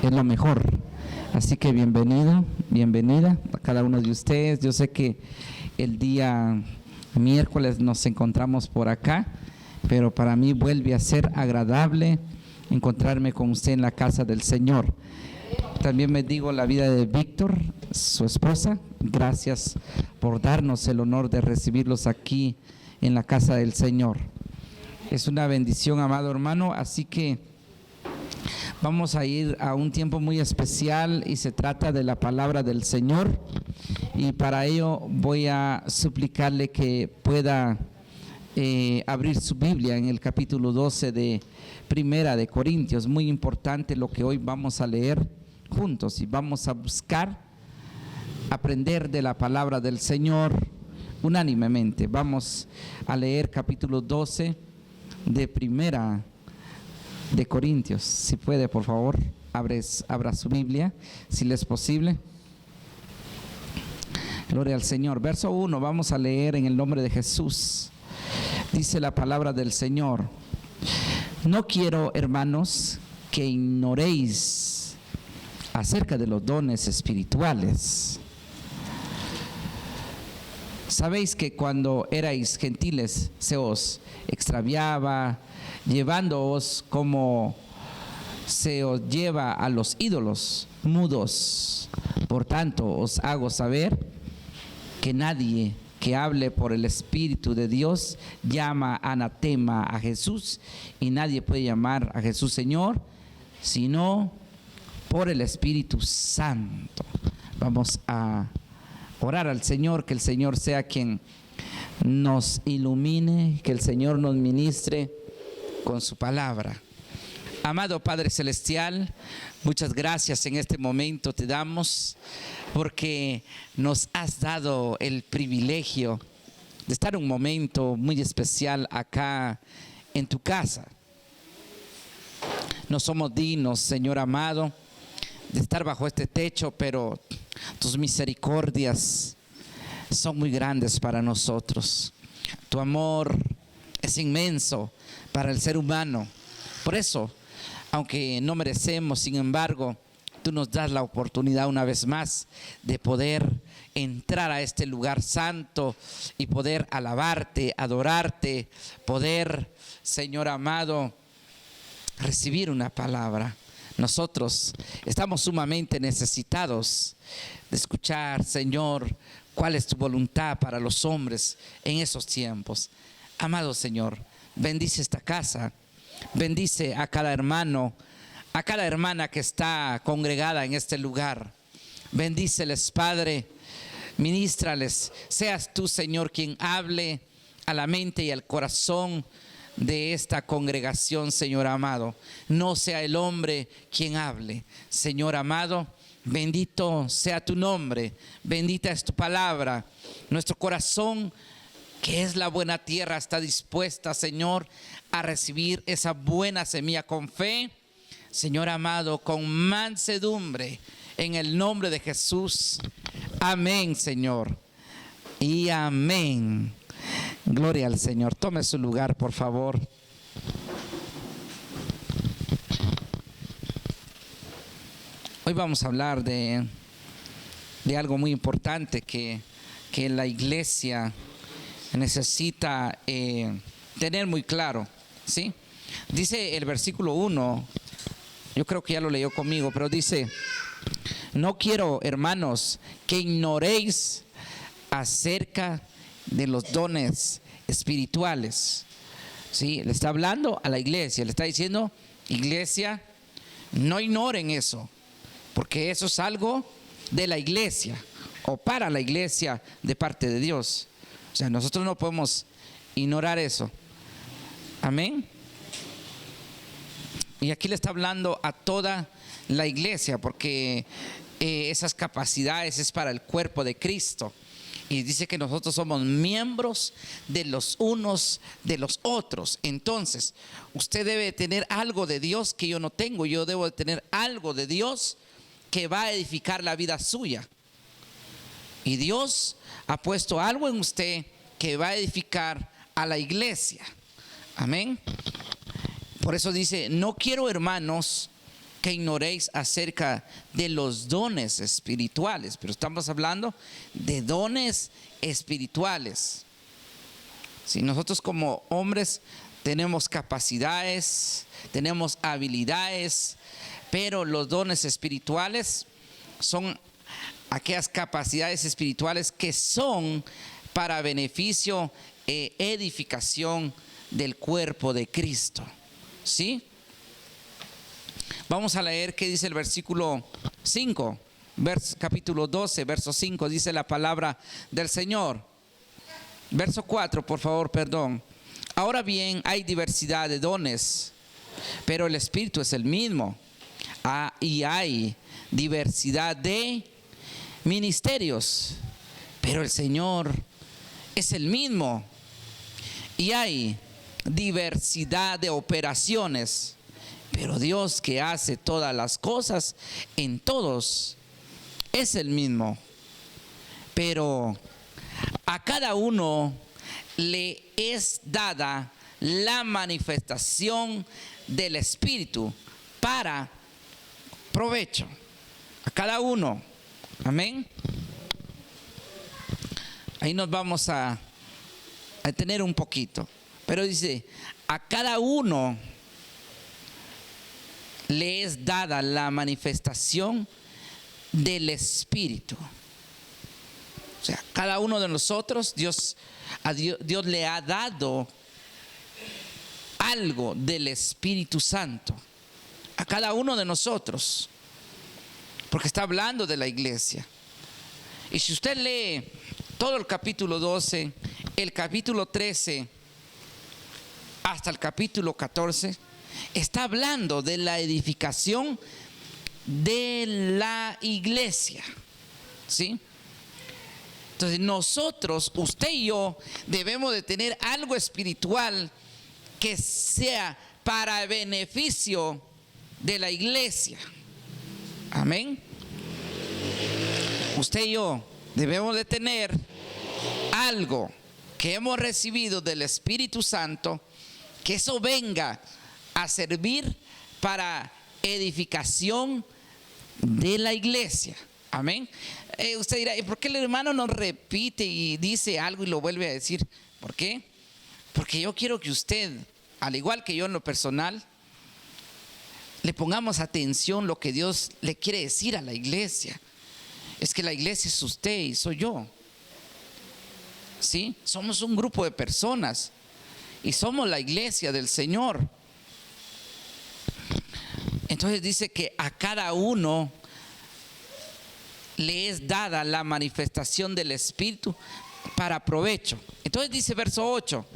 es lo mejor. Así que bienvenido, bienvenida a cada uno de ustedes. Yo sé que el día miércoles nos encontramos por acá, pero para mí vuelve a ser agradable encontrarme con usted en la casa del Señor. También bendigo la vida de Víctor, su esposa. Gracias por darnos el honor de recibirlos aquí en la casa del Señor. Es una bendición, amado hermano, así que vamos a ir a un tiempo muy especial y se trata de la palabra del Señor, y para ello voy a suplicarle que pueda abrir su Biblia en el capítulo 12 de Primera de Corintios. Muy importante lo que hoy vamos a leer juntos, y vamos a buscar aprender de la palabra del Señor unánimemente. Vamos a leer capítulo 12 de Primera de Corintios. Si puede, por favor, abra su Biblia, si le es posible. Gloria al Señor. Verso 1, vamos a leer en el nombre de Jesús. Dice la palabra del Señor: no quiero, hermanos, que ignoréis acerca de los dones espirituales. Sabéis que cuando erais gentiles se os extraviaba, llevándoos como se os lleva a los ídolos mudos. Por tanto, os hago saber que nadie que hable por el Espíritu de Dios llama anatema a Jesús, y nadie puede llamar a Jesús Señor sino por el Espíritu Santo. Vamos a orar al Señor, que el Señor sea quien nos ilumine, que el Señor nos ministre con su palabra. Amado Padre Celestial, muchas gracias en este momento te damos, porque nos has dado el privilegio de estar un momento muy especial acá en tu casa. No somos dignos, Señor amado, de estar bajo este techo, pero tus misericordias son muy grandes para nosotros. Tu amor es inmenso para el ser humano. Por eso, aunque no merecemos, sin embargo, tú nos das la oportunidad una vez más de poder entrar a este lugar santo y poder alabarte, adorarte, poder, Señor amado, recibir una palabra. Nosotros estamos sumamente necesitados de escuchar, Señor, cuál es tu voluntad para los hombres en esos tiempos. Amado Señor, bendice esta casa, bendice a cada hermano, a cada hermana que está congregada en este lugar. Bendíceles, Padre, ministrales. Seas tú, Señor, quien hable a la mente y al corazón de esta congregación, Señor amado. No sea el hombre quien hable. Señor amado, bendito sea tu nombre, bendita es tu palabra. Nuestro corazón, que es la buena tierra, está dispuesta, Señor, a recibir esa buena semilla con fe, Señor amado, con mansedumbre, en el nombre de Jesús. Amén, Señor, y amén. Gloria al Señor. Tome su lugar, por favor. Hoy vamos a hablar de algo muy importante que la iglesia necesita tener muy claro, ¿sí? Dice el versículo 1, yo creo que ya lo leyó conmigo, pero dice: no quiero, hermanos, que ignoréis acerca de los dones espirituales. ¿Sí? Le está hablando a la iglesia, le está diciendo: iglesia, no ignoren eso, porque eso es algo de la iglesia o para la iglesia de parte de Dios. O sea, nosotros no podemos ignorar eso. Amén. Y aquí le está hablando a toda la iglesia, porque esas capacidades es para el cuerpo de Cristo. Y dice que nosotros somos miembros de los unos de los otros. Entonces, usted debe tener algo de Dios que yo no tengo. Yo debo de tener algo de Dios que va a edificar la vida suya. Y Dios ha puesto algo en usted que va a edificar a la iglesia. Amén. Por eso dice: no quiero, hermanos, que ignoréis acerca de los dones espirituales, pero estamos hablando de dones espirituales. Si nosotros como hombres tenemos capacidades, tenemos habilidades, pero los dones espirituales son aquellas capacidades espirituales que son para beneficio e edificación del cuerpo de Cristo. ¿Sí? Vamos a leer qué dice el versículo 5, capítulo 12, verso 5, dice la palabra del Señor. Verso 4, por favor, perdón. Ahora bien, hay diversidad de dones, pero el Espíritu es el mismo. Y hay diversidad de ministerios, pero el Señor es el mismo. Y hay diversidad de operaciones, pero Dios que hace todas las cosas en todos es el mismo. Pero a cada uno le es dada la manifestación del Espíritu para provecho. A cada uno. Amén. Ahí nos vamos a detener un poquito. Pero dice, a cada uno le es dada la manifestación del Espíritu. O sea, cada uno de nosotros, Dios le ha dado algo del Espíritu Santo. A cada uno de nosotros. Porque está hablando de la iglesia. Y si usted lee todo el capítulo 12, el capítulo 13, hasta el capítulo 14, está hablando de la edificación de la iglesia. ¿Sí? Entonces nosotros, usted y yo, debemos de tener algo espiritual que sea para beneficio de la iglesia. Amén. Usted y yo debemos de tener algo que hemos recibido del Espíritu Santo, que eso venga a servir para edificación de la iglesia. Amén. Usted dirá, ¿y por qué el hermano nos repite y dice algo y lo vuelve a decir? ¿Por qué? Porque yo quiero que usted, al igual que yo en lo personal, le pongamos atención lo que Dios le quiere decir a la iglesia. Es que la iglesia es usted y soy yo. ¿Sí? Somos un grupo de personas y somos la iglesia del Señor. Entonces dice que a cada uno le es dada la manifestación del Espíritu para provecho. Entonces dice verso 8: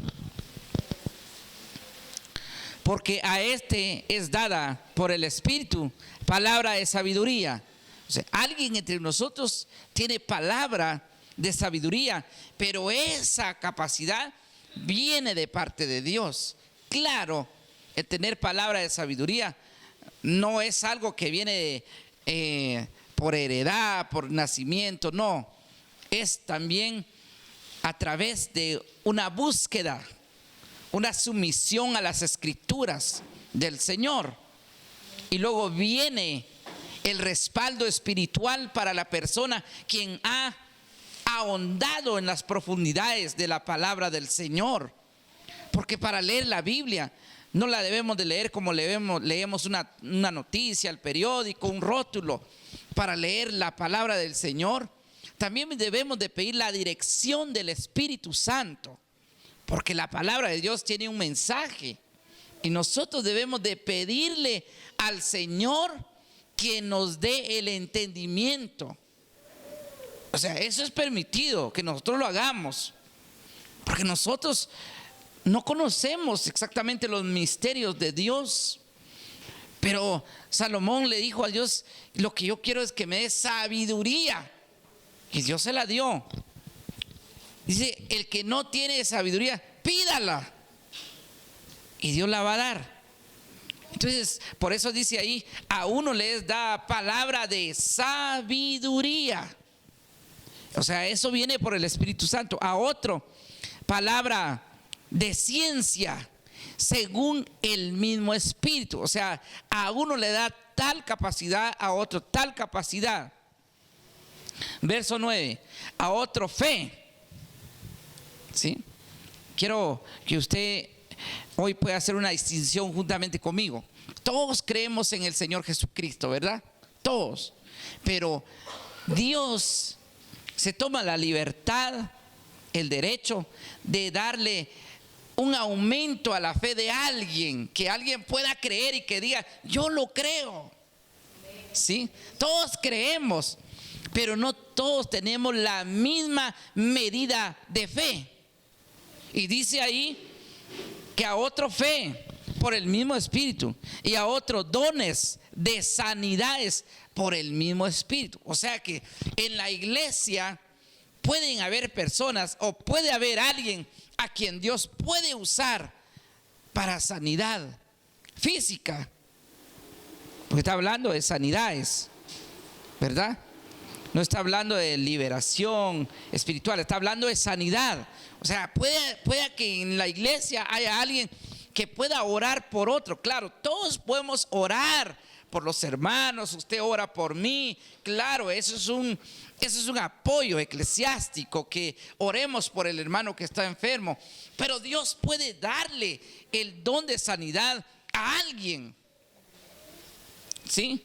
porque a este es dada por el Espíritu palabra de sabiduría. O sea, alguien entre nosotros tiene palabra de sabiduría, pero esa capacidad viene de parte de Dios. Claro, el tener palabra de sabiduría no es algo que viene por heredad, por nacimiento, no. Es también a través de una búsqueda, una sumisión a las escrituras del Señor. Y luego viene el respaldo espiritual para la persona quien ha ahondado en las profundidades de la palabra del Señor. Porque para leer la Biblia no la debemos de leer como leemos una noticia, el periódico, un rótulo. Para leer la palabra del Señor también debemos de pedir la dirección del Espíritu Santo, porque la palabra de Dios tiene un mensaje y nosotros debemos de pedirle al Señor que nos dé el entendimiento. O sea, eso es permitido que nosotros lo hagamos, porque nosotros no conocemos exactamente los misterios de Dios. Pero Salomón le dijo a Dios: lo que yo quiero es que me dé sabiduría. Y Dios se la dio. Dice: el que no tiene sabiduría, pídala y Dios la va a dar. Entonces, por eso dice ahí: a uno les da palabra de sabiduría. O sea, eso viene por el Espíritu Santo. A otro, palabra de ciencia. según el mismo Espíritu. O sea, a uno le da tal capacidad, a otro tal capacidad. Verso 9, a otro fe. ¿Sí? Quiero que usted hoy pueda hacer una distinción juntamente conmigo. Todos creemos en el Señor Jesucristo, ¿verdad? Todos. Pero Dios se toma la libertad, el derecho de darle un aumento a la fe de alguien, que alguien pueda creer y que diga, yo lo creo. ¿Sí? Todos creemos, pero no todos tenemos la misma medida de fe. Y dice ahí que a otro fe por el mismo Espíritu, y a otros dones de sanidades por el mismo Espíritu. O sea que en la iglesia pueden haber personas, o puede haber alguien a quien Dios puede usar para sanidad física, porque está hablando de sanidades, ¿verdad? No está hablando de liberación espiritual, está hablando de sanidad. O sea, puede que en la iglesia haya alguien que pueda orar por otro. Claro, todos podemos orar por los hermanos, usted ora por mí. Claro, eso es un apoyo eclesiástico, que oremos por el hermano que está enfermo. Pero Dios puede darle el don de sanidad a alguien. ¿Sí?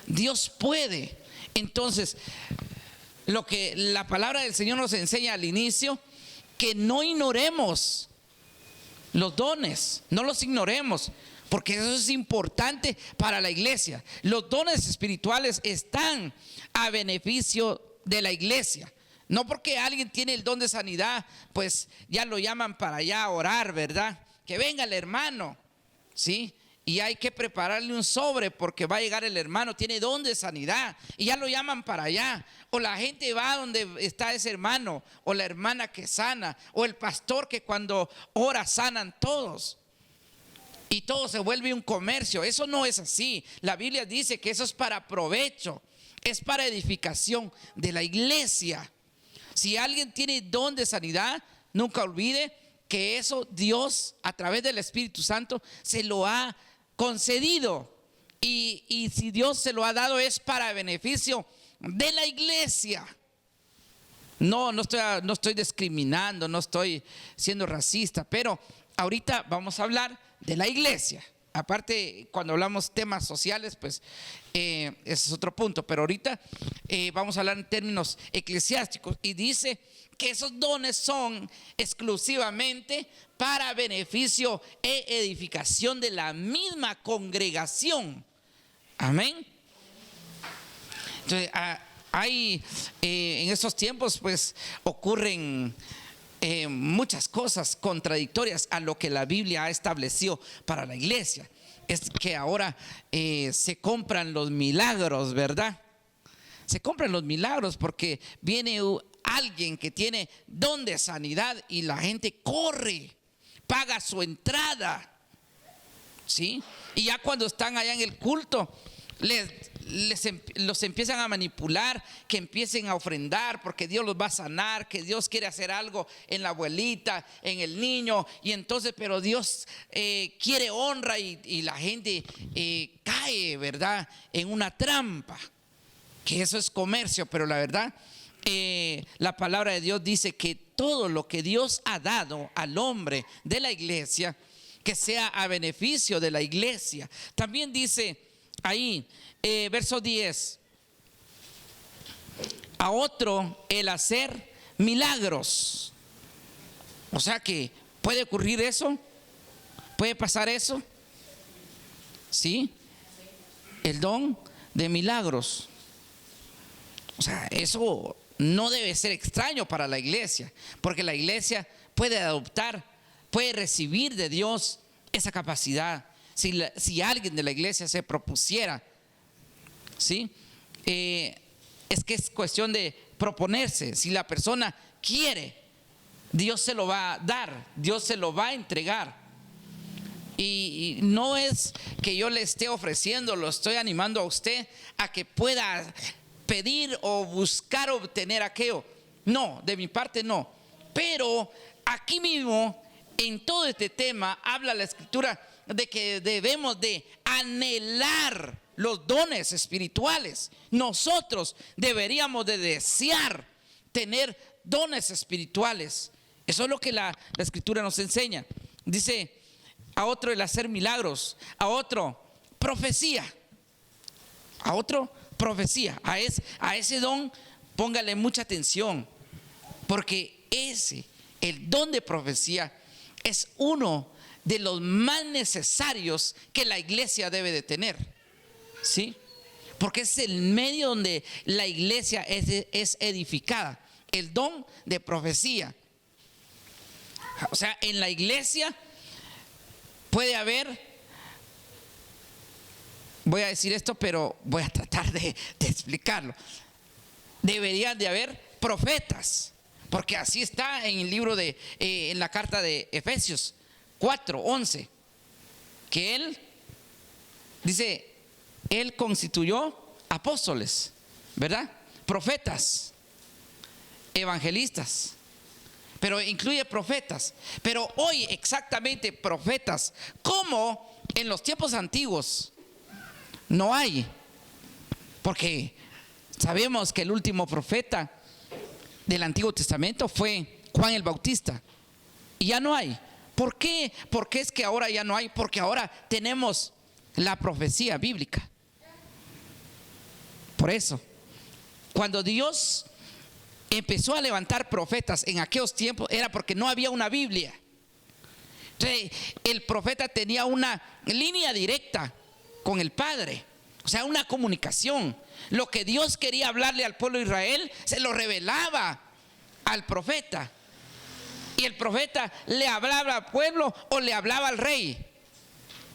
Dios puede. Entonces, lo que la palabra del Señor nos enseña al inicio, que no ignoremos los dones, no los ignoremos, porque eso es importante para la iglesia. Los dones espirituales están a beneficio de la iglesia. No porque alguien tiene el don de sanidad, pues ya lo llaman para allá a orar, ¿verdad? Que venga el hermano, ¿sí? Y hay que prepararle un sobre porque va a llegar el hermano, tiene don de sanidad, y ya lo llaman para allá. O la gente va donde está ese hermano, o la hermana que sana, o el pastor que cuando ora sanan todos. Y todo se vuelve un comercio. Eso no es así. La Biblia dice que eso es para provecho, es para edificación de la iglesia. Si alguien tiene don de sanidad, nunca olvide que eso Dios a través del Espíritu Santo se lo ha concedido, y si Dios se lo ha dado es para beneficio de la iglesia. No estoy discriminando, no estoy siendo racista, pero ahorita vamos a hablar de la iglesia. Aparte, cuando hablamos temas sociales, pues ese es otro punto, pero ahorita vamos a hablar en términos eclesiásticos, y dice que esos dones son exclusivamente para beneficio e edificación de la misma congregación. Amén. Entonces, hay en estos tiempos pues ocurren muchas cosas contradictorias a lo que la Biblia ha establecido para la iglesia. Es que ahora se compran los milagros, ¿verdad? Se compran los milagros porque viene alguien que tiene don de sanidad y la gente corre, paga su entrada, ¿sí? Y ya cuando están allá en el culto, los empiezan a manipular, que empiecen a ofrendar porque Dios los va a sanar, que Dios quiere hacer algo en la abuelita, en el niño, y entonces, pero Dios quiere honra, y la gente cae, ¿verdad?, en una trampa, que eso es comercio. Pero la verdad, la palabra de Dios dice que todo lo que Dios ha dado al hombre de la iglesia, que sea a beneficio de la iglesia. También dice ahí, verso 10, a otro el hacer milagros. O sea que puede ocurrir eso, puede pasar eso, ¿sí? El don de milagros. O sea, eso no debe ser extraño para la iglesia, porque la iglesia puede adoptar, puede recibir de Dios esa capacidad. Si alguien de la iglesia se propusiera, ¿sí? Es que es cuestión de proponerse. Si la persona quiere, Dios se lo va a dar, Dios se lo va a entregar. Y no es que yo le esté ofreciendo, lo estoy animando a usted a que pueda pedir o buscar obtener aquello. No, de mi parte no. Pero aquí mismo en todo este tema habla la Escritura de que debemos de anhelar los dones espirituales. Nosotros deberíamos de desear tener dones espirituales. Eso es lo que la Escritura nos enseña. Dice, a otro el hacer milagros, a otro profecía, a otro profecía. A ese don póngale mucha atención, porque el don de profecía es uno de los más necesarios que la iglesia debe de tener, ¿sí? Porque es el medio donde la iglesia es edificada, el don de profecía. O sea, en la iglesia puede haber, voy a decir esto, pero voy a tratar de explicarlo. Deberían de haber profetas, porque así está en el libro en la carta de Efesios 4:11, que él dice, él constituyó apóstoles, ¿verdad? Profetas, evangelistas, pero incluye profetas. Pero hoy exactamente profetas, como en los tiempos antiguos, no hay, porque sabemos que el último profeta del Antiguo Testamento fue Juan el Bautista, y ya no hay. ¿Por qué? Porque es que ahora ya no hay, porque ahora tenemos la profecía bíblica. Por eso, cuando Dios empezó a levantar profetas en aquellos tiempos, era porque no había una Biblia. Entonces, el profeta tenía una línea directa con el Padre, o sea, una comunicación. Lo que Dios quería hablarle al pueblo de Israel, se lo revelaba al profeta. Y el profeta le hablaba al pueblo o le hablaba al rey.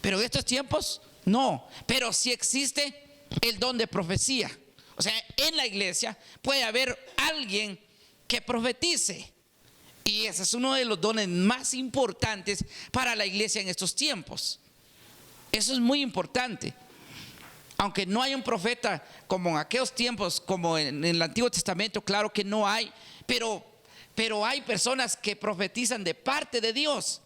Pero en estos tiempos no. Pero sí existe el don de profecía. O sea, en la iglesia puede haber alguien que profetice. Y ese es uno de los dones más importantes para la iglesia en estos tiempos. Eso es muy importante. Aunque no hay un profeta como en aquellos tiempos, como en el Antiguo Testamento, claro que no hay, pero hay personas que profetizan de parte de Dios.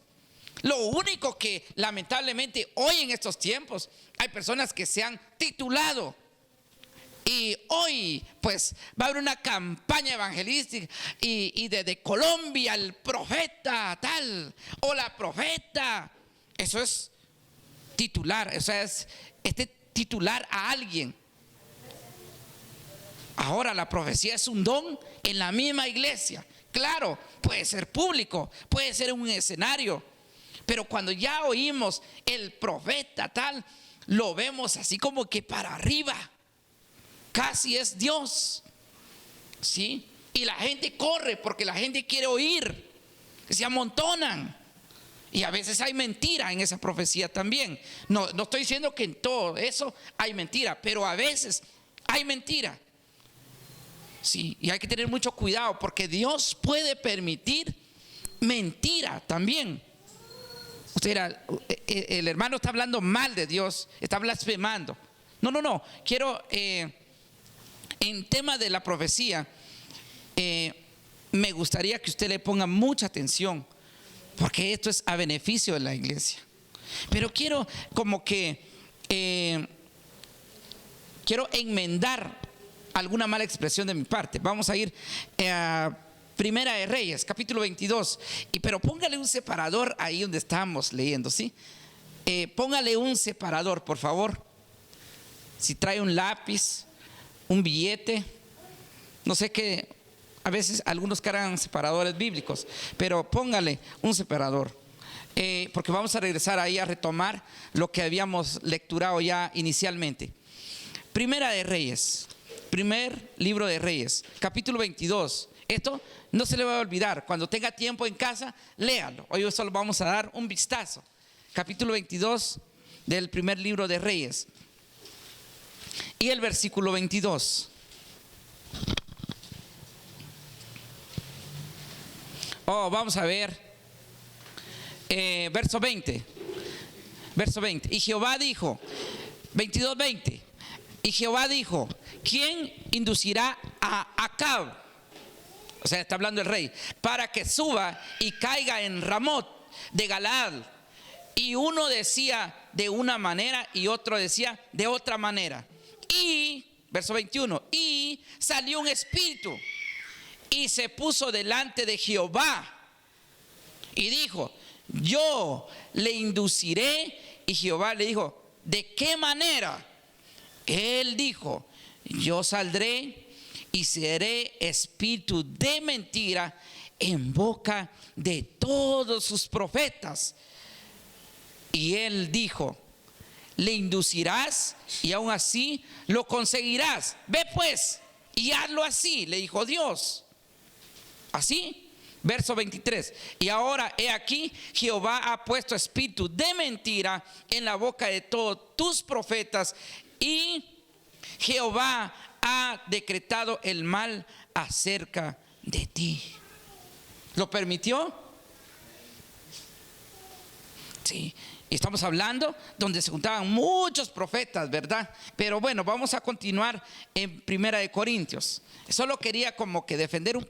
Lo único que lamentablemente hoy en estos tiempos hay personas que se han titulado, y hoy pues va a haber una campaña evangelística y desde Colombia el profeta tal o la profeta. Eso es titular, o sea, es titular a alguien. Ahora la profecía es un don en la misma iglesia. Claro, puede ser público, puede ser en un escenario, pero cuando ya oímos el profeta tal, lo vemos así como que para arriba, casi es Dios, ¿sí? Y la gente corre porque la gente quiere oír, se amontonan. Y a veces hay mentira en esa profecía también. No estoy diciendo que en todo eso hay mentira, pero a veces hay mentira. Sí, y hay que tener mucho cuidado porque Dios puede permitir mentira también. El hermano está hablando mal de Dios, está blasfemando. No. Quiero, en tema de la profecía, me gustaría que usted le ponga mucha atención, porque esto es a beneficio de la iglesia. Pero quiero quiero enmendar alguna mala expresión de mi parte. Vamos a ir a Primera de Reyes, capítulo 22. Pero póngale un separador ahí donde estamos leyendo, ¿sí? Póngale un separador, por favor. Si trae un lápiz, un billete, no sé qué. A veces algunos cargan separadores bíblicos, pero póngale un separador, porque vamos a regresar ahí a retomar lo que habíamos lecturado ya inicialmente. Primera de Reyes, primer libro de Reyes, capítulo 22. Esto no se le va a olvidar. Cuando tenga tiempo en casa, léalo. Hoy solo vamos a dar un vistazo. Capítulo 22 del primer libro de Reyes. Y el versículo 22. Vamos a ver verso 20. Y Jehová dijo, 22:20. Y Jehová dijo, ¿quién inducirá a Acab? O sea, está hablando el rey, para que suba y caiga en Ramot de Galaad. Y uno decía de una manera y otro decía de otra manera. Y, verso 21, y salió un espíritu y se puso delante de Jehová y dijo: yo le induciré. Y Jehová le dijo: ¿de qué manera? Él dijo: yo saldré y seré espíritu de mentira en boca de todos sus profetas. Y él dijo: le inducirás y aún así lo conseguirás. Ve pues y hazlo así, le dijo Dios. Así, verso 23. Y ahora he aquí, Jehová ha puesto espíritu de mentira en la boca de todos tus profetas, y Jehová ha decretado el mal acerca de ti. ¿Lo permitió? Sí. Estamos hablando donde se juntaban muchos profetas, ¿verdad? Pero bueno, vamos a continuar en Primera de Corintios. Solo quería como que defenderme un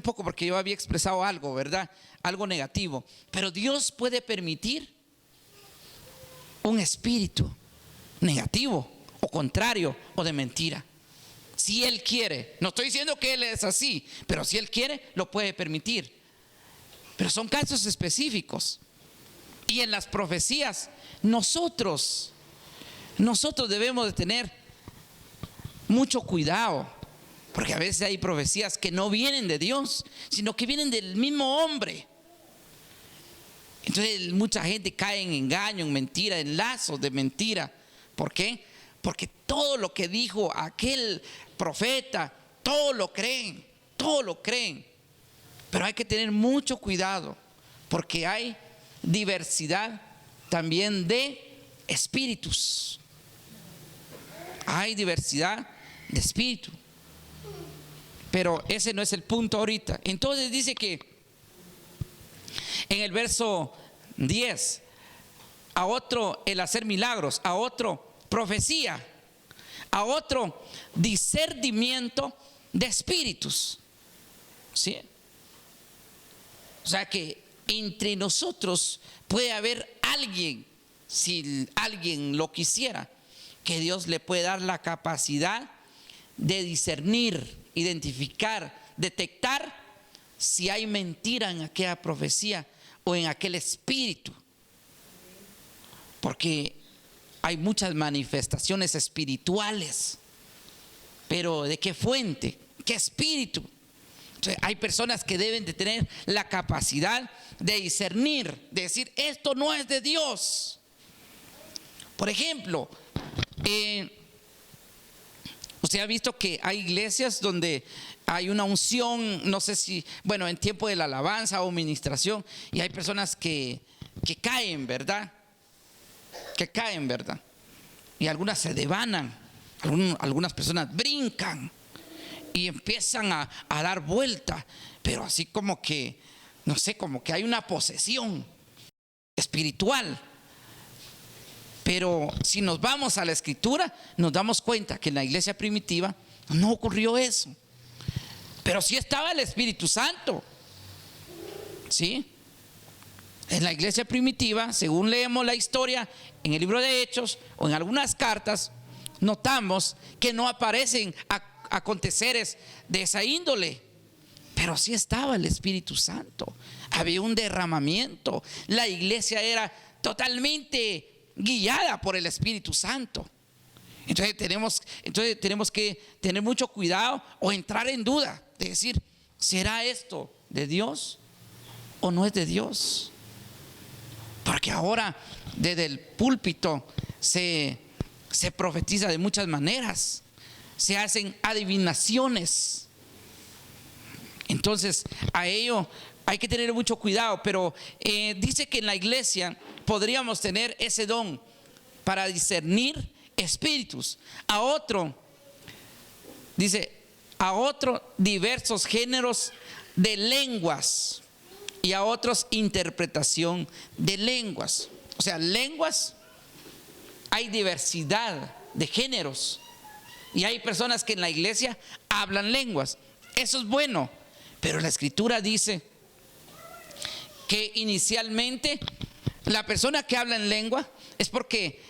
poco porque yo había expresado algo, ¿verdad? Algo negativo. Pero Dios puede permitir un espíritu negativo o contrario o de mentira, si Él quiere. No estoy diciendo que Él es así, pero si Él quiere, lo puede permitir. Pero son casos específicos. Y en las profecías nosotros debemos de tener mucho cuidado, porque a veces hay profecías que no vienen de Dios, sino que vienen del mismo hombre. Entonces mucha gente cae en engaño, en mentira, en lazos de mentira. ¿Por qué? Porque todo lo que dijo aquel profeta, todo lo creen. Pero hay que tener mucho cuidado, porque hay diversidad también de espíritus. Hay diversidad de espíritu. Pero ese no es el punto ahorita. Entonces dice que en el verso 10, a otro el hacer milagros, a otro profecía, a otro discernimiento de espíritus. ¿Sí? O sea que entre nosotros puede haber alguien, si alguien lo quisiera, que Dios le puede dar la capacidad de discernir, identificar, detectar si hay mentira en aquella profecía o en aquel espíritu. Porque hay muchas manifestaciones espirituales, pero ¿de qué fuente? ¿Qué espíritu? Entonces, hay personas que deben de tener la capacidad de discernir, de decir: esto no es de Dios. Por ejemplo, usted ha visto que hay iglesias donde hay una unción, no sé si, bueno, en tiempo de la alabanza o ministración, y hay personas que caen, ¿verdad? Y algunas se devanan, algunas personas brincan y empiezan a dar vuelta, pero así como que, no sé, como que hay una posesión espiritual. Pero si nos vamos a la escritura, nos damos cuenta que en la iglesia primitiva no ocurrió eso. Pero sí estaba el Espíritu Santo. ¿Sí? En la iglesia primitiva, según leemos la historia en el libro de Hechos o en algunas cartas, notamos que no aparecen aconteceres de esa índole, pero sí estaba el Espíritu Santo. Había un derramamiento. La iglesia era totalmente guiada por el Espíritu Santo. Entonces tenemos que tener mucho cuidado o entrar en duda de decir: ¿será esto de Dios o no es de Dios? Porque ahora desde el púlpito se profetiza de muchas maneras, se hacen adivinaciones. Entonces a ello hay que tener mucho cuidado. Pero dice que en la iglesia podríamos tener ese don para discernir espíritus. A otro, dice, a otro diversos géneros de lenguas, y a otros interpretación de lenguas. O sea, lenguas, hay diversidad de géneros, y hay personas que en la iglesia hablan lenguas. Eso es bueno, pero la escritura dice que inicialmente la persona que habla en lengua es porque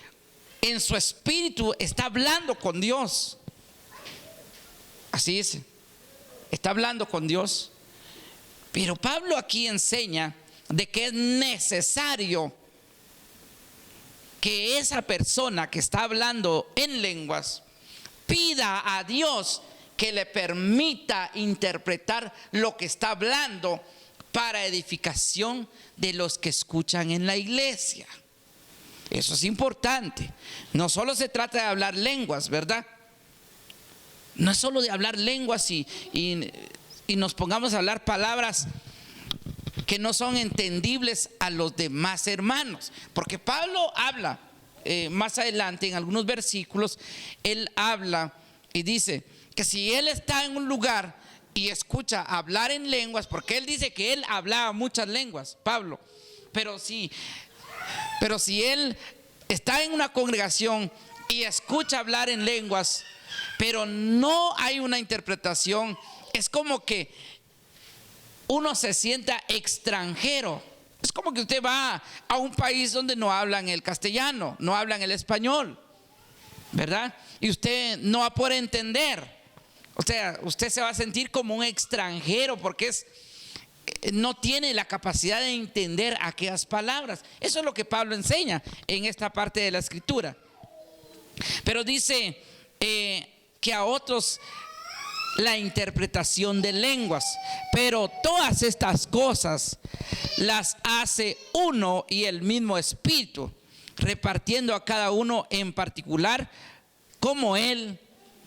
en su espíritu está hablando con Dios. Así dice, está hablando con Dios. Pero Pablo aquí enseña de que es necesario que esa persona que está hablando en lenguas pida a Dios que le permita interpretar lo que está hablando para edificación de los que escuchan en la iglesia. Eso es importante. No solo se trata de hablar lenguas, ¿verdad? No es solo de hablar lenguas y nos pongamos a hablar palabras que no son entendibles a los demás hermanos. Porque Pablo habla más adelante en algunos versículos, él habla y dice que si él está en un lugar y escucha hablar en lenguas, porque él dice que él hablaba muchas lenguas, Pablo, pero si él está en una congregación y escucha hablar en lenguas, pero no hay una interpretación, es como que uno se sienta extranjero. Es como que usted va a un país donde no hablan el castellano, no hablan el español, ¿verdad? Y usted no va a poder entender. O sea, usted se va a sentir como un extranjero porque no tiene la capacidad de entender aquellas palabras. Eso es lo que Pablo enseña en esta parte de la escritura. Pero dice que a otros la interpretación de lenguas, pero todas estas cosas las hace uno y el mismo Espíritu, repartiendo a cada uno en particular como Él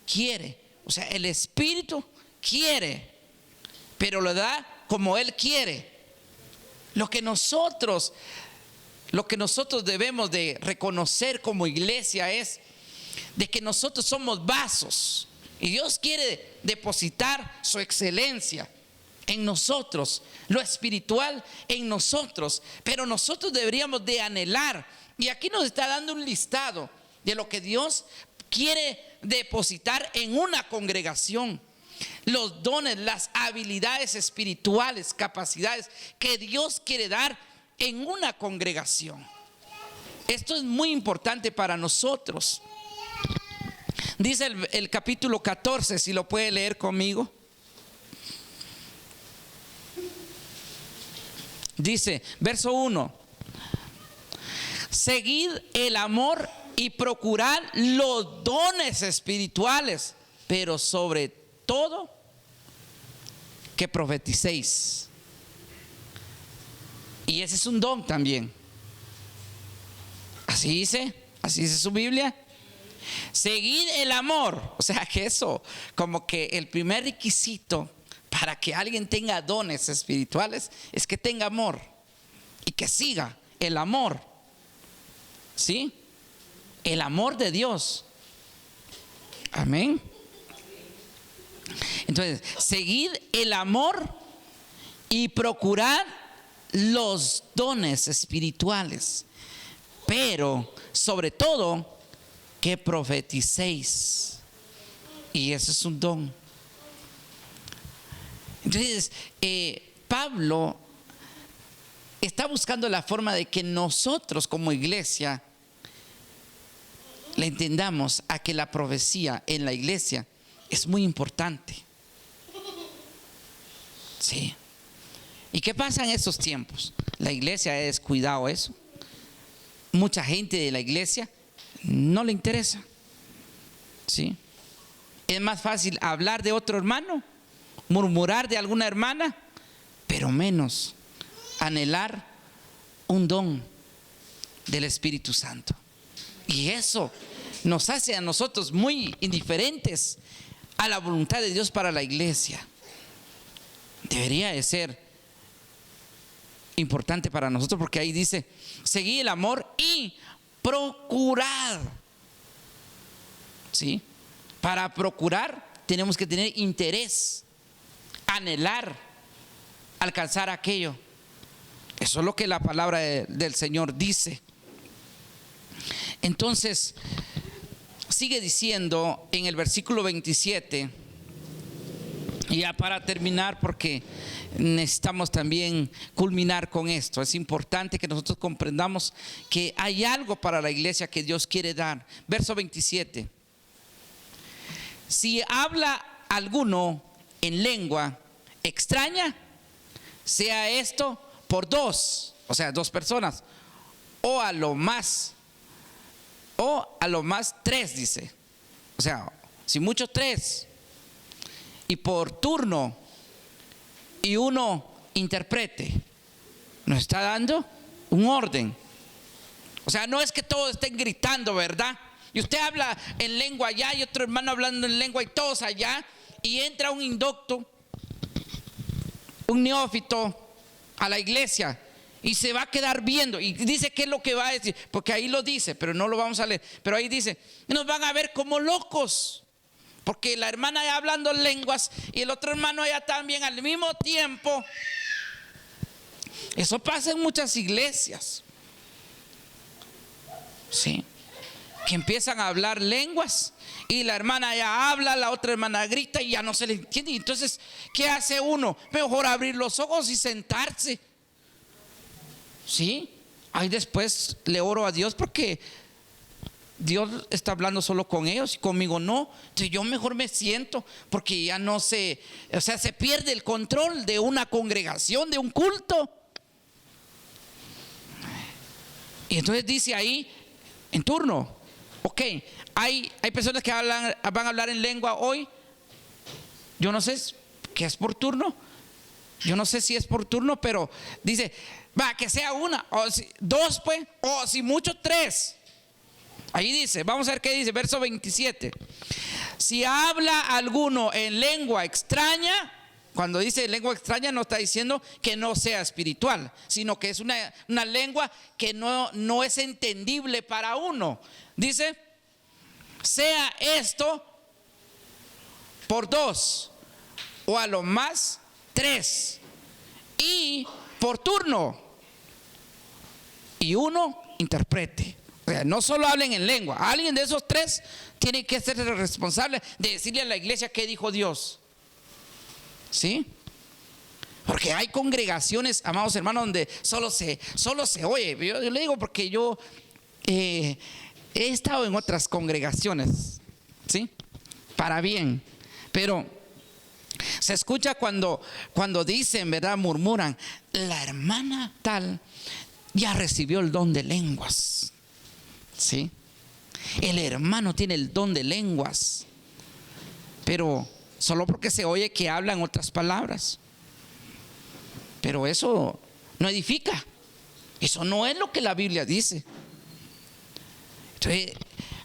quiere. O sea, el Espíritu quiere, pero lo da como Él quiere. Lo que nosotros debemos de reconocer como iglesia es de que nosotros somos vasos y Dios quiere depositar su excelencia en nosotros, lo espiritual en nosotros, pero nosotros deberíamos de anhelar, y aquí nos está dando un listado de lo que Dios quiere depositar en una congregación. Los dones, las habilidades espirituales, capacidades que Dios quiere dar en una congregación. Esto es muy importante para nosotros. Dice el capítulo 14, si lo puede leer conmigo. Dice, verso 1: seguid el amor y procurad los dones espirituales, pero sobre todo que profeticéis. Y ese es un don también. Así dice su Biblia. Seguid el amor. O sea que eso, como que el primer requisito para que alguien tenga dones espirituales es que tenga amor y que siga el amor. ¿Sí? El amor de Dios. Amén. Entonces, seguid el amor y procurad los dones espirituales, pero sobre todo que profeticéis. Y eso es un don. Entonces, Pablo está buscando la forma de que nosotros como iglesia le entendamos a que la profecía en la iglesia es muy importante. Sí. ¿Y qué pasa en estos tiempos? La iglesia ha descuidado eso. Mucha gente de la iglesia no le interesa. ¿Sí? Es más fácil hablar de otro hermano, murmurar de alguna hermana, pero menos anhelar un don del Espíritu Santo. Y eso nos hace a nosotros muy indiferentes a la voluntad de Dios para la iglesia. Debería de ser importante para nosotros, porque ahí dice: seguid el amor y procurad. ¿Sí? Para procurar tenemos que tener interés, anhelar, alcanzar aquello. Eso es lo que la palabra del Señor dice. Entonces, sigue diciendo en el versículo 27: Y ya para terminar, porque necesitamos también culminar con esto, es importante que nosotros comprendamos que hay algo para la iglesia que Dios quiere dar. Verso 27. Si habla alguno en lengua extraña, sea esto por dos, o sea, dos personas, o a lo más tres, dice. O sea, si mucho tres. Y por turno, y uno interprete. Nos está dando un orden. O sea, no es que todos estén gritando, ¿verdad? Y usted habla en lengua allá y otro hermano hablando en lengua y todos allá, y entra un indocto, un neófito a la iglesia y se va a quedar viendo y dice qué es lo que va a decir, porque ahí lo dice, pero no lo vamos a leer, pero ahí dice, nos van a ver como locos, porque la hermana ya hablando lenguas y el otro hermano allá también al mismo tiempo. Eso pasa en muchas iglesias, sí, que empiezan a hablar lenguas y la hermana ya habla, la otra hermana grita y ya no se le entiende. Entonces, ¿qué hace uno? Mejor abrir los ojos y sentarse. Sí, ahí después le oro a Dios porque Dios está hablando solo con ellos y conmigo no. Entonces yo mejor me siento porque ya no sé, o sea, se pierde el control de una congregación, de un culto. Y entonces dice ahí, en turno, ok, hay personas que van a hablar en lengua hoy. Yo no sé qué es por turno. Yo no sé si es por turno, pero dice, va, que sea una, o si, dos pues, o si mucho tres. Ahí dice, vamos a ver qué dice, verso 27. Si habla alguno en lengua extraña, cuando dice lengua extraña no está diciendo que no sea espiritual, sino que es una lengua que no es entendible para uno. Dice, sea esto por dos, o a lo más tres, y por turno, y uno interprete. O sea, no solo hablen en lengua, alguien de esos tres tiene que ser responsable de decirle a la iglesia qué dijo Dios. ¿Sí? Porque hay congregaciones, amados hermanos, donde solo se oye. Yo le digo porque yo he estado en otras congregaciones, ¿sí? Para bien, pero se escucha cuando dicen, ¿verdad? Murmuran, la hermana tal ya recibió el don de lenguas. ¿Sí? El hermano tiene el don de lenguas, pero solo porque se oye que hablan otras palabras. Pero eso no edifica. Eso no es lo que la Biblia dice. Entonces,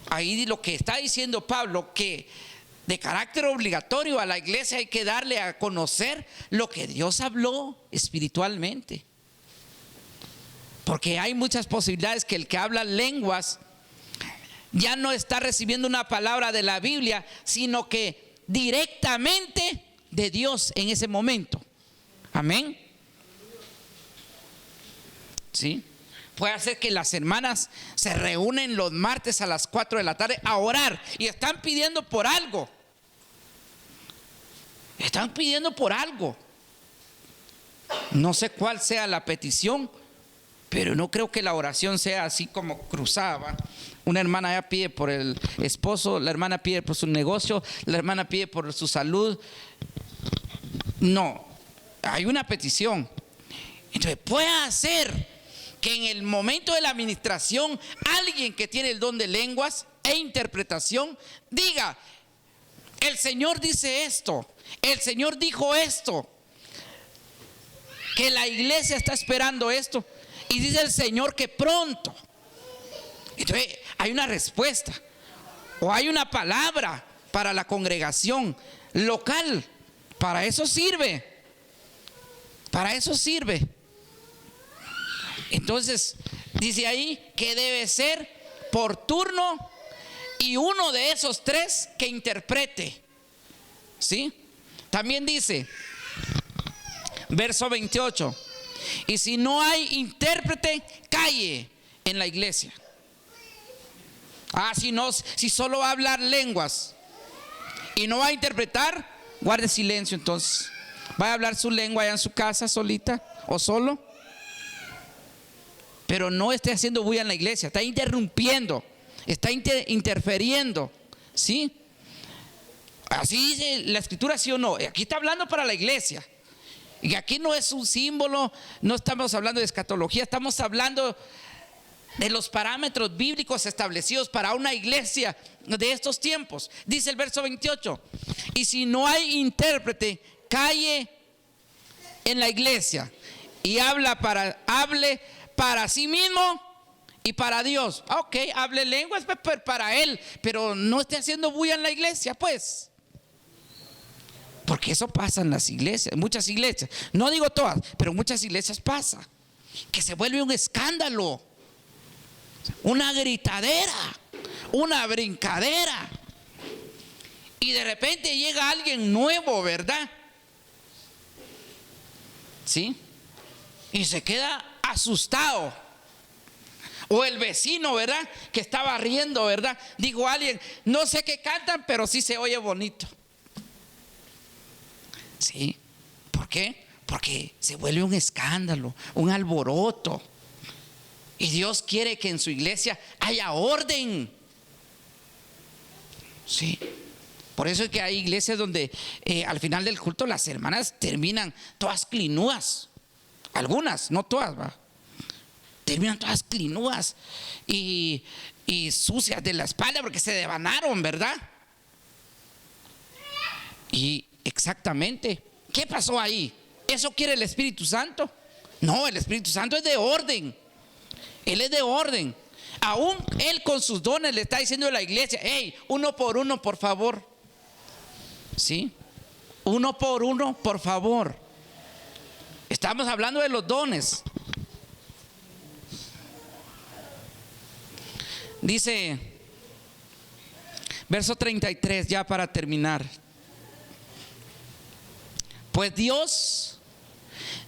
ahí lo que está diciendo Pablo, que de carácter obligatorio a la iglesia hay que darle a conocer lo que Dios habló espiritualmente. Porque hay muchas posibilidades que el que habla lenguas ya no está recibiendo una palabra de la Biblia, sino que directamente de Dios en ese momento. Amén. ¿Sí? Puede ser que las hermanas se reúnen los martes a las 4 de la tarde a orar y están pidiendo por algo. Están pidiendo por algo. No sé cuál sea la petición, pero no creo que la oración sea así como cruzada. Una hermana ya pide por el esposo, la hermana pide por su negocio, la hermana pide por su salud. No, hay una petición. Entonces puede hacer que en el momento de la administración alguien que tiene el don de lenguas e interpretación diga, el Señor dice esto, el Señor dijo esto, que la iglesia está esperando esto, y dice el Señor que pronto. Entonces hay una respuesta o hay una palabra para la congregación local. Para eso sirve. Para eso sirve. Entonces dice ahí que debe ser por turno y uno de esos tres que interprete. ¿Sí? También dice verso 28, y si no hay intérprete, calle en la iglesia. Si solo va a hablar lenguas y no va a interpretar, guarde silencio entonces. Vaya a hablar su lengua allá en su casa solita o solo. Pero no esté haciendo bulla en la iglesia, está interrumpiendo, está interfiriendo, ¿sí? Así dice la escritura, ¿sí o no? Aquí está hablando para la iglesia. Y aquí no es un símbolo, no estamos hablando de escatología, estamos hablando de los parámetros bíblicos establecidos para una iglesia de estos tiempos. Dice el verso 28: y si no hay intérprete, calle en la iglesia y hable para sí mismo y para Dios. Ok, hable lenguas para él, pero no esté haciendo bulla en la iglesia, pues. Porque eso pasa en las iglesias, en muchas iglesias. No digo todas, pero en muchas iglesias pasa. Que se vuelve un escándalo, una gritadera, una brincadera. Y de repente llega alguien nuevo, ¿verdad? ¿Sí? Y se queda asustado. O el vecino, ¿verdad? Que estaba riendo, ¿verdad? Dijo alguien, no sé qué cantan, pero sí se oye bonito. ¿Sí? ¿Por qué? Porque se vuelve un escándalo, un alboroto. Y Dios quiere que en su iglesia haya orden. ¿Sí? Por eso es que hay iglesias donde al final del culto las hermanas terminan todas clinúas. Algunas, no todas, ¿va? Terminan todas clinúas y sucias de la espalda porque se devanaron, ¿verdad? Y exactamente, ¿qué pasó ahí? ¿Eso quiere el Espíritu Santo? No, el Espíritu Santo es de orden. Él es de orden. Aún Él con sus dones le está diciendo a la iglesia: hey, uno por uno, por favor. ¿Sí? Uno por uno, por favor. Estamos hablando de los dones. Dice verso 33, ya para terminar: pues Dios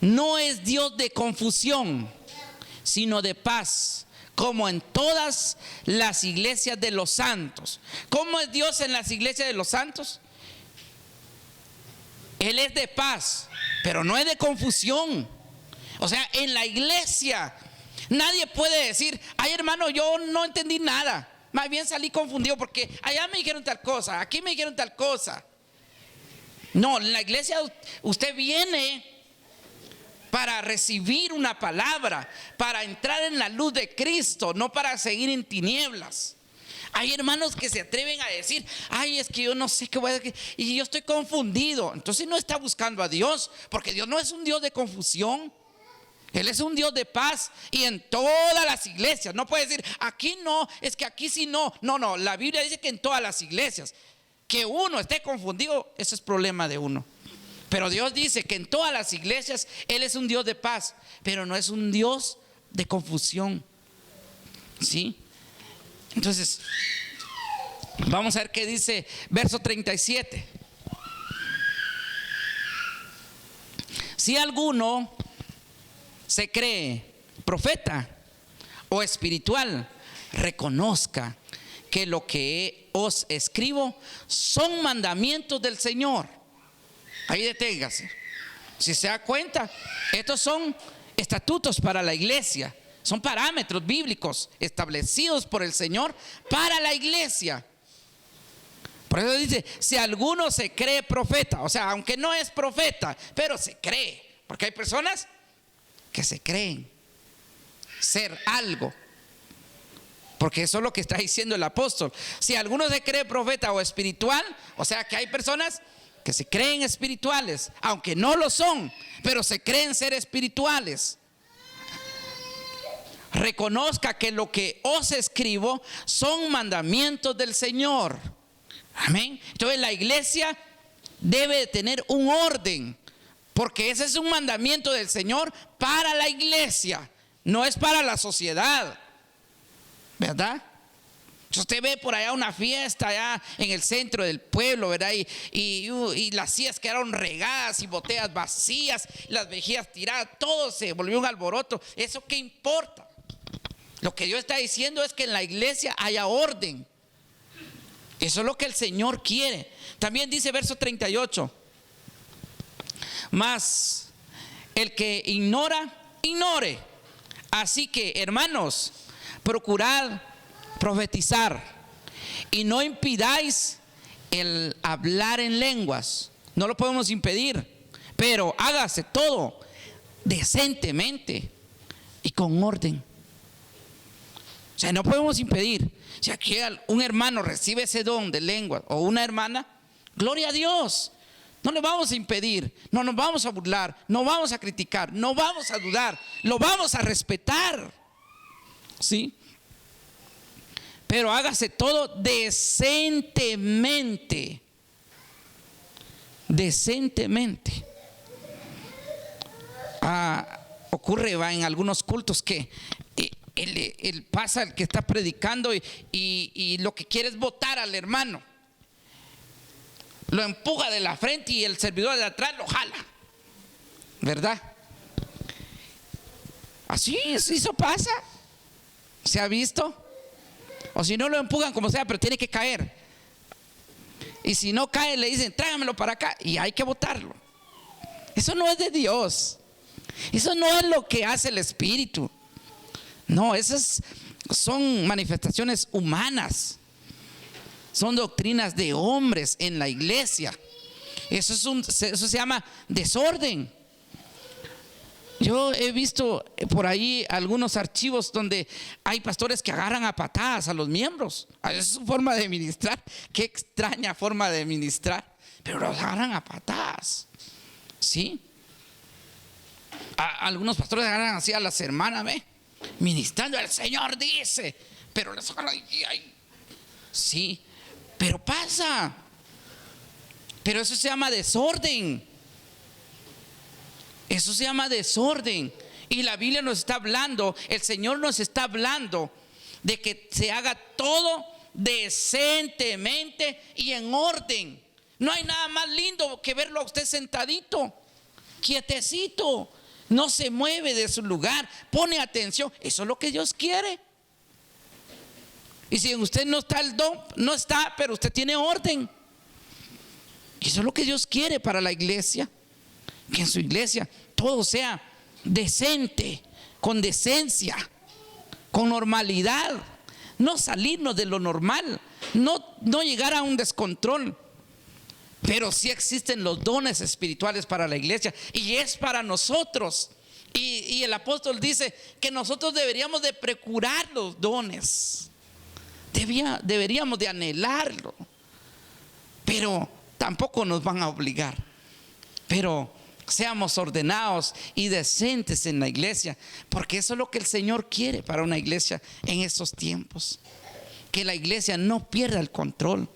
no es Dios de confusión, sino de paz, como en todas las iglesias de los santos. ¿Cómo es Dios en las iglesias de los santos? Él es de paz, pero no es de confusión. O sea, en la iglesia nadie puede decir: ay, hermano, yo no entendí nada, más bien salí confundido porque allá me dijeron tal cosa, aquí me dijeron tal cosa. No, en la iglesia usted viene para recibir una palabra, para entrar en la luz de Cristo, no para seguir en tinieblas. Hay hermanos que se atreven a decir: ay, es que yo no sé qué voy a decir y yo estoy confundido. Entonces no está buscando a Dios, porque Dios no es un Dios de confusión. Él es un Dios de paz. Y en todas las iglesias. No puede decir: aquí no, es que aquí sí no. No, no, la Biblia dice que en todas las iglesias. Que uno esté confundido, ese es problema de uno. Pero Dios dice que en todas las iglesias Él es un Dios de paz, pero no es un Dios de confusión. ¿Sí? Entonces, vamos a ver qué dice verso 37. Si alguno se cree profeta o espiritual, reconozca que lo que os escribo son mandamientos del Señor. Ahí deténgase. Si se da cuenta, estos son estatutos para la iglesia, son parámetros bíblicos establecidos por el Señor para la iglesia. Por eso dice: si alguno se cree profeta, o sea, aunque no es profeta, pero se cree, porque hay personas que se creen ser algo. Porque eso es lo que está diciendo el apóstol. Si alguno se cree profeta o espiritual, o sea que hay personas que se creen espirituales, aunque no lo son, pero se creen ser espirituales. Reconozca que lo que os escribo son mandamientos del Señor. Amén. Entonces la iglesia debe de tener un orden, porque ese es un mandamiento del Señor para la iglesia, no es para la sociedad. ¿Verdad? Usted ve por allá una fiesta allá en el centro del pueblo, ¿verdad? Y las sillas quedaron regadas y botellas vacías, las vejigas tiradas, todo se volvió un alboroto. ¿Eso qué importa? Lo que Dios está diciendo es que en la iglesia haya orden. Eso es lo que el Señor quiere. También dice verso 38: Mas el que ignora, ignore. Así que, hermanos, procurad profetizar y no impidáis el hablar en lenguas. No lo podemos impedir, pero hágase todo decentemente y con orden. O sea, no podemos impedir. Si aquí un hermano recibe ese don de lengua o una hermana, gloria a Dios. No le vamos a impedir, no nos vamos a burlar, no vamos a criticar, no vamos a dudar, lo vamos a respetar. ¿Sí? Pero hágase todo decentemente. Decentemente. Ocurre en algunos cultos que él pasa, el que está predicando y lo que quiere es botar al hermano. Lo empuja de la frente y el servidor de atrás lo jala, ¿verdad? Así eso pasa. ¿Se ha visto? O si no, lo empujan como sea, pero tiene que caer. Y si no cae, le dicen, tráigamelo para acá, y hay que botarlo. Eso no es de Dios. Eso no es lo que hace el Espíritu. No, esas son manifestaciones humanas. Son doctrinas de hombres en la iglesia. Eso se llama desorden. Yo he visto por ahí algunos archivos donde hay pastores que agarran a patadas a los miembros. Esa es su forma de ministrar. Qué extraña forma de ministrar. Pero los agarran a patadas. ¿Sí? Algunos pastores agarran así a las hermanas, ¿ve? Ministrando, el Señor dice. Pero les agarran. Sí. Pero pasa. Pero eso se llama desorden. Eso se llama desorden. Y la Biblia nos está hablando, el Señor nos está hablando de que se haga todo decentemente y en orden. No hay nada más lindo que verlo a usted sentadito, quietecito, no se mueve de su lugar, pone atención. Eso es lo que Dios quiere. Y si en usted no está el don, no está, pero usted tiene orden. Y eso es lo que Dios quiere para la iglesia. Que en su iglesia todo sea decente, con decencia, con normalidad. No salirnos de lo normal, no llegar a un descontrol. Pero sí existen los dones espirituales para la iglesia y es para nosotros. Y el apóstol dice que nosotros deberíamos de procurar los dones. Deberíamos de anhelarlo. Pero tampoco nos van a obligar. Pero seamos ordenados y decentes en la iglesia, porque eso es lo que el Señor quiere para una iglesia en estos tiempos. Que la iglesia no pierda el control,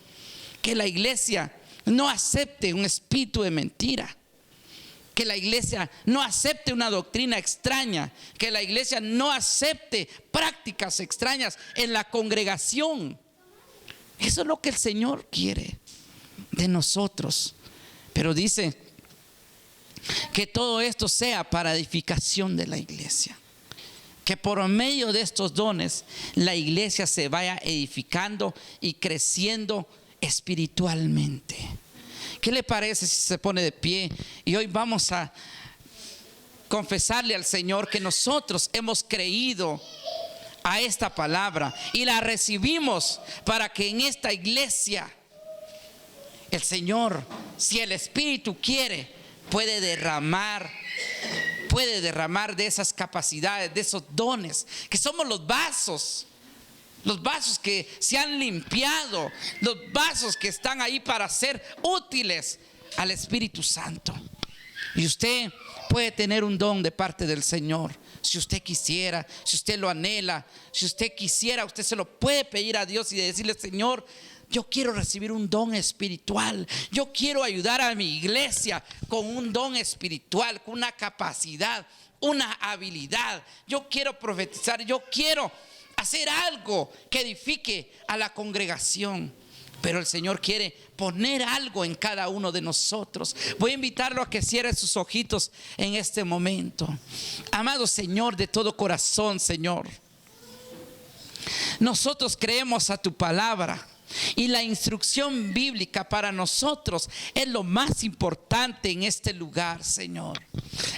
que la iglesia no acepte un espíritu de mentira, que la iglesia no acepte una doctrina extraña, que la iglesia no acepte prácticas extrañas en la congregación. Eso es lo que el Señor quiere de nosotros. Pero dice que todo esto sea para edificación de la iglesia, que por medio de estos dones la iglesia se vaya edificando y creciendo espiritualmente. ¿Qué le parece si se pone de pie? Y hoy vamos a confesarle al Señor que nosotros hemos creído a esta palabra y la recibimos para que en esta iglesia el Señor, si el Espíritu quiere, puede derramar de esas capacidades, de esos dones, que somos los vasos que se han limpiado, los vasos que están ahí para ser útiles al Espíritu Santo. Y usted puede tener un don de parte del Señor. Si usted quisiera, si usted lo anhela, si usted quisiera, usted se lo puede pedir a Dios y decirle: Señor, yo quiero recibir un don espiritual. Yo quiero ayudar a mi iglesia con un don espiritual, con una capacidad, una habilidad. Yo quiero profetizar, yo quiero hacer algo que edifique a la congregación. Pero el Señor quiere poner algo en cada uno de nosotros. Voy a invitarlo a que cierre sus ojitos en este momento. Amado Señor, de todo corazón, Señor, nosotros creemos a tu palabra. Y la instrucción bíblica para nosotros es lo más importante en este lugar, Señor.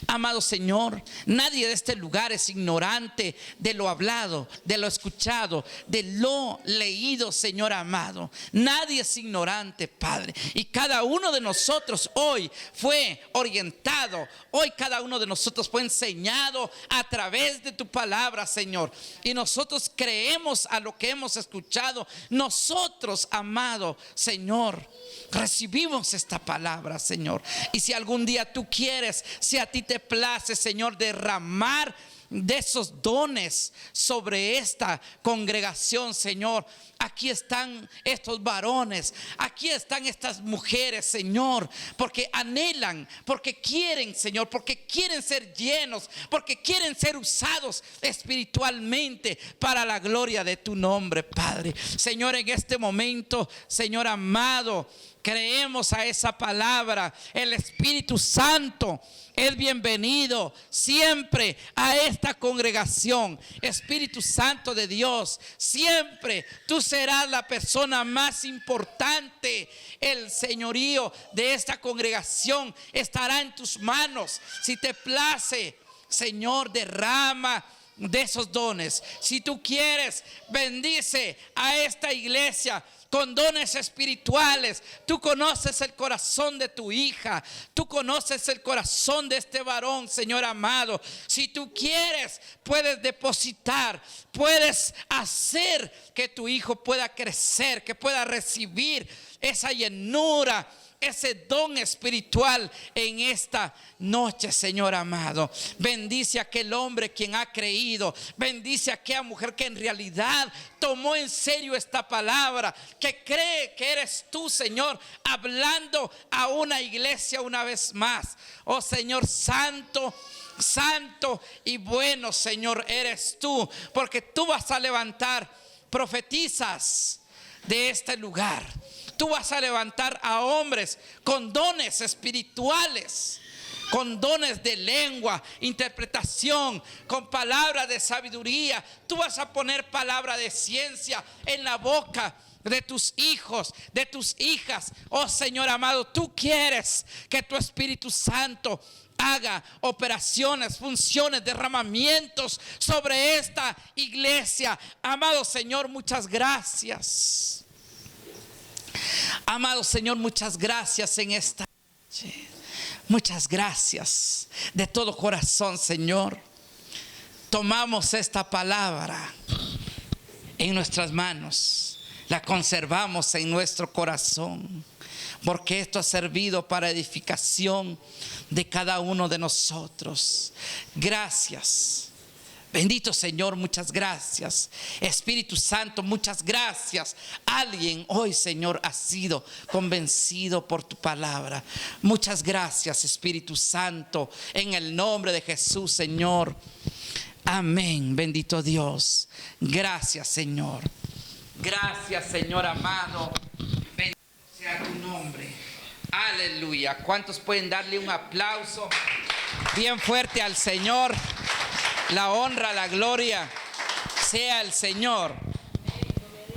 Amado Señor, nadie de este lugar es ignorante de lo hablado, de lo escuchado, de lo leído, Señor amado. Nadie es ignorante, Padre. Y cada uno de nosotros hoy fue orientado. Hoy cada uno de nosotros fue enseñado a través de tu palabra, Señor. Y nosotros creemos a lo que hemos escuchado. Nosotros, amado Señor, recibimos esta palabra, Señor. Y si algún día tú quieres, si a ti te place, Señor, derramar de esos dones sobre esta congregación, Señor, aquí están estos varones, aquí están estas mujeres, Señor, porque anhelan, porque quieren, Señor, porque quieren ser llenos, porque quieren ser usados espiritualmente para la gloria de tu nombre, Padre. Señor, en este momento, Señor amado, creemos a esa palabra. El Espíritu Santo es bienvenido siempre a esta congregación. Espíritu Santo de Dios, siempre tú serás la persona más importante. El señorío de esta congregación estará en tus manos. Si te place, Señor, derrama de esos dones. Si tú quieres, bendice a esta iglesia con dones espirituales. Tú conoces el corazón de tu hija, tú conoces el corazón de este varón, Señor amado. Si tú quieres, puedes depositar, puedes hacer que tu hijo pueda crecer, que pueda recibir esa llenura, ese don espiritual en esta noche, Señor amado. Bendice a aquel hombre quien ha creído. Bendice a aquella mujer que en realidad tomó en serio esta palabra, que cree que eres tú, Señor, hablando a una iglesia una vez más. Oh Señor santo, santo y bueno, Señor, eres tú, porque tú vas a levantar profetizas de este lugar. Tú vas a levantar a hombres con dones espirituales, con dones de lengua, interpretación, con palabra de sabiduría. Tú vas a poner palabra de ciencia en la boca de tus hijos, de tus hijas. Oh Señor amado, tú quieres que tu Espíritu Santo haga operaciones, funciones, derramamientos sobre esta iglesia. Amado Señor, muchas gracias. Amado Señor, muchas gracias en esta noche. Muchas gracias de todo corazón, Señor. Tomamos esta palabra en nuestras manos, la conservamos en nuestro corazón, porque esto ha servido para edificación de cada uno de nosotros. Gracias. Bendito Señor, muchas gracias. Espíritu Santo, muchas gracias. Alguien hoy, Señor, ha sido convencido por tu palabra. Muchas gracias, Espíritu Santo, en el nombre de Jesús, Señor. Amén. Bendito Dios. Gracias, Señor. Gracias, Señor amado. Bendito sea tu nombre. Aleluya. ¿Cuántos pueden darle un aplauso bien fuerte al Señor? La honra, la gloria sea el Señor.